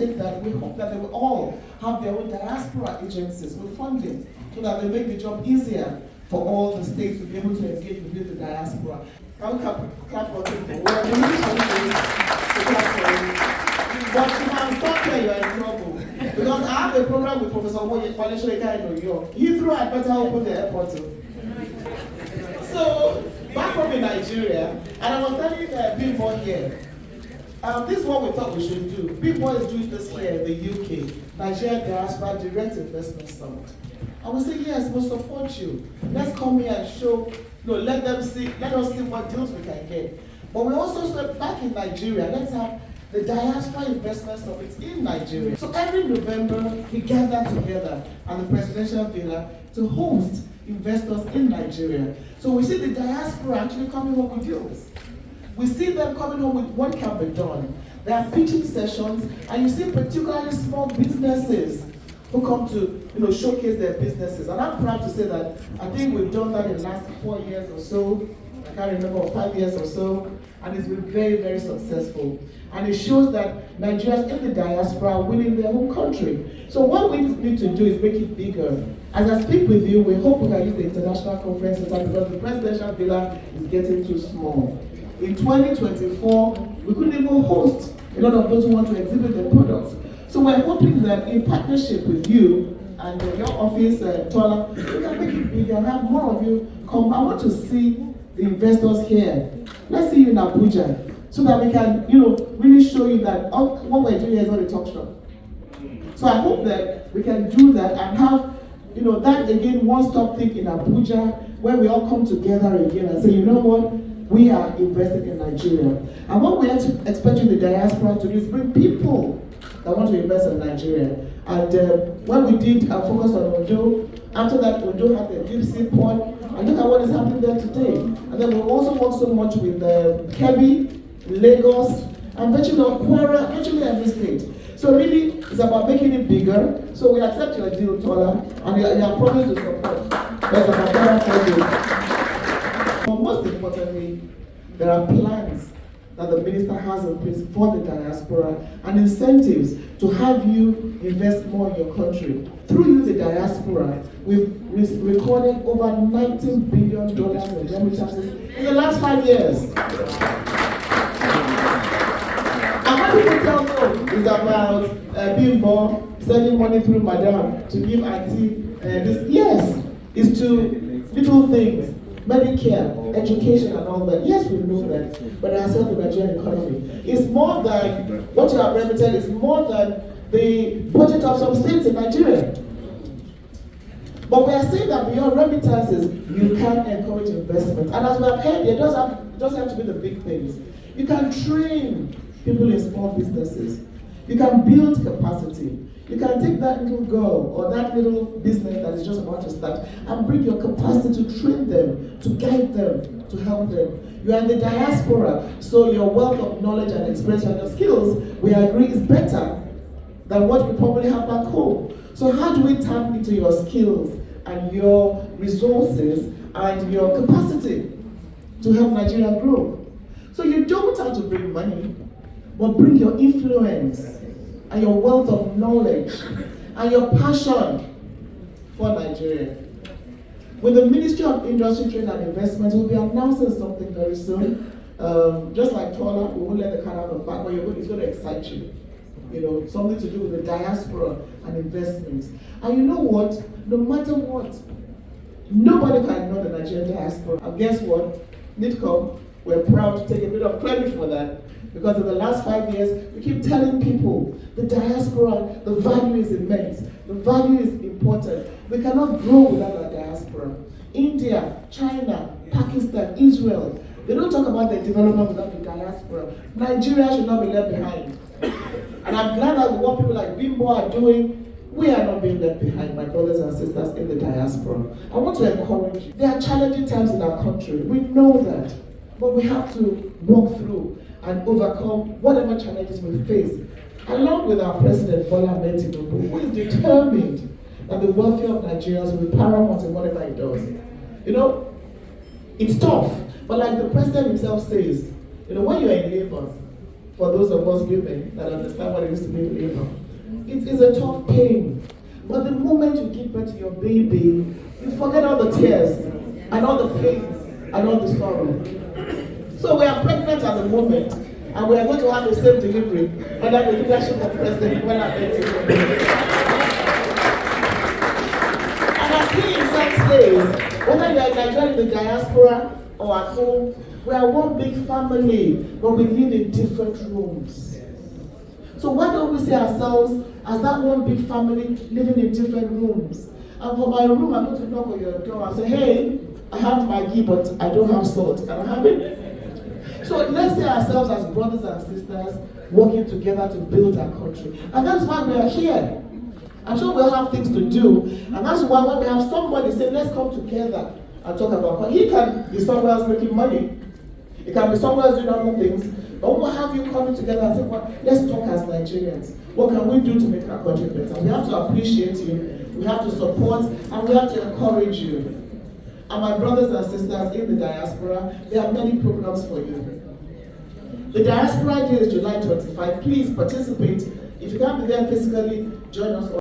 state that we hope that they will all have their own diaspora agencies with funding so that they make the job easier for all the states to be able to engage with the diaspora. Can we clap for people? We are really trying to clap for you. But you can stop here, you are in trouble. Because I have a program with Professor Moye in New York. Heathrow had better open the airport too. So, back home in Nigeria, and I was telling people here, this is what we thought we should do. People is doing this here in the UK, Nigerian Diaspora Direct Investment Summit. And we say, yes, we'll support you. Let's come here and show, let us see what deals we can get. But we also said back in Nigeria, let's have the Diaspora Investment Summit in Nigeria. So every November, we gather together at the Presidential Villa to host investors in Nigeria. So we see the diaspora actually coming home with deals. We see them coming home with what can be done. There are pitching sessions, and you see particularly small businesses who come to showcase their businesses. And I'm proud to say that I think we've done that in the last 4 years or so. I can't remember, or 5 years or so. And it's been very, very successful. And it shows that Nigerians in the diaspora are winning their home country. So what we need to do is make it bigger. As I speak with you, we hope we can use the International Conference Center because the Presidential Villa is getting too small. In 2024, we couldn't even host a lot of those who want to exhibit their products. So we're hoping that in partnership with you and your office, Tola, we can make it bigger and have more of you come. I want to see the investors here. Let's see you in Abuja so that we can, really show you that what we're doing here is not a talk shop. So I hope that we can do that and have, that again, one-stop thing in Abuja where we all come together again and say, you know what? We are investing in Nigeria. And what we expect you, the diaspora, to do is bring people that want to invest in Nigeria. And when we did focus on Ondo, after that Ondo had the deep sea port, and look at what is happening there today. And then we also work so much with Kebbi, Lagos, and virtually Kwara, virtually every state. So really, it's about making it bigger. So we accept your deal, Tola, and your promise to support. That's about that for you. But most importantly, there are plans that the minister has in place for the diaspora and incentives to have you invest more in your country. Through you, the diaspora, we've recorded over $19 billion in remittances in the last 5 years. And what people tell you is about being born, sending money through Madame to give auntie this. Yes, it's to little things. Medicare, education and all that. Yes, we know that, but as help the Nigerian economy. It's more than what you have remitted, it's more than the budget of some states in Nigeria. But we are saying that beyond remittances, you can encourage investment. And as we have heard, it doesn't have to be the big things. You can train people in small businesses. You can build capacity. You can take that little girl or that little business that is just about to start and bring your capacity to train them, to guide them, to help them. You are in the diaspora, so your wealth of knowledge and experience and your skills, we agree, is better than what we probably have back home. So how do we tap into your skills and your resources and your capacity to help Nigeria grow? So you don't have to bring money, but bring your influence and your wealth of knowledge and your passion for Nigeria. With the Ministry of Industry, Trade and Investment, we'll be announcing something very soon. Just like Tola, we won't let the cat out of the bag, but it's going to excite you. Something to do with the diaspora and investments. And you know what? No matter what, nobody can ignore the Nigerian diaspora. And guess what? NIDCOM, we're proud to take a bit of credit for that. Because in the last 5 years, we keep telling people the diaspora, the value is immense. The value is important. We cannot grow without our diaspora. India, China, Pakistan, Israel, they don't talk about their development without the diaspora. Nigeria should not be left behind. And I'm glad that what people like Bimbo are doing, we are not being left behind, my brothers and sisters in the diaspora. I want to encourage you. There are challenging times in our country. We know that. But we have to walk through and overcome whatever challenges we face, along with our President Bola Ahmed Tinubu, who is determined that the welfare of Nigerians will be paramount in whatever he does. It's tough, but like the President himself says, when you're in labor for those of us women that understand what it is to be in labor. It is a tough pain. But the moment you give birth to your baby, you forget all the tears and all the pain and all the sorrow. So we are pregnant at the moment, and we are going to have the same delivery under the leadership of President Bola Ahmed Tinubu. And as he himself says, whether you are in Nigeria, in the diaspora, or at home, we are one big family, but we live in different rooms. So why don't we see ourselves as that one big family living in different rooms? And for my room, I'm going to knock on your door and say, hey, I have Maggi, but I don't have salt. Can I have it? So let's see ourselves as brothers and sisters working together to build our country. And that's why we are here. I'm sure we'll have things to do. And that's why when we have somebody say, let's come together and talk about, he can be somewhere else making money. He can be somewhere else doing other things. But we'll have you coming together and say, well, let's talk as Nigerians. What can we do to make our country better? We have to appreciate you. We have to support, and we have to encourage you. And my brothers and sisters in the diaspora, there are many programs for you. The Diaspora Day is July 25. Please participate. If you can't be there physically, join us.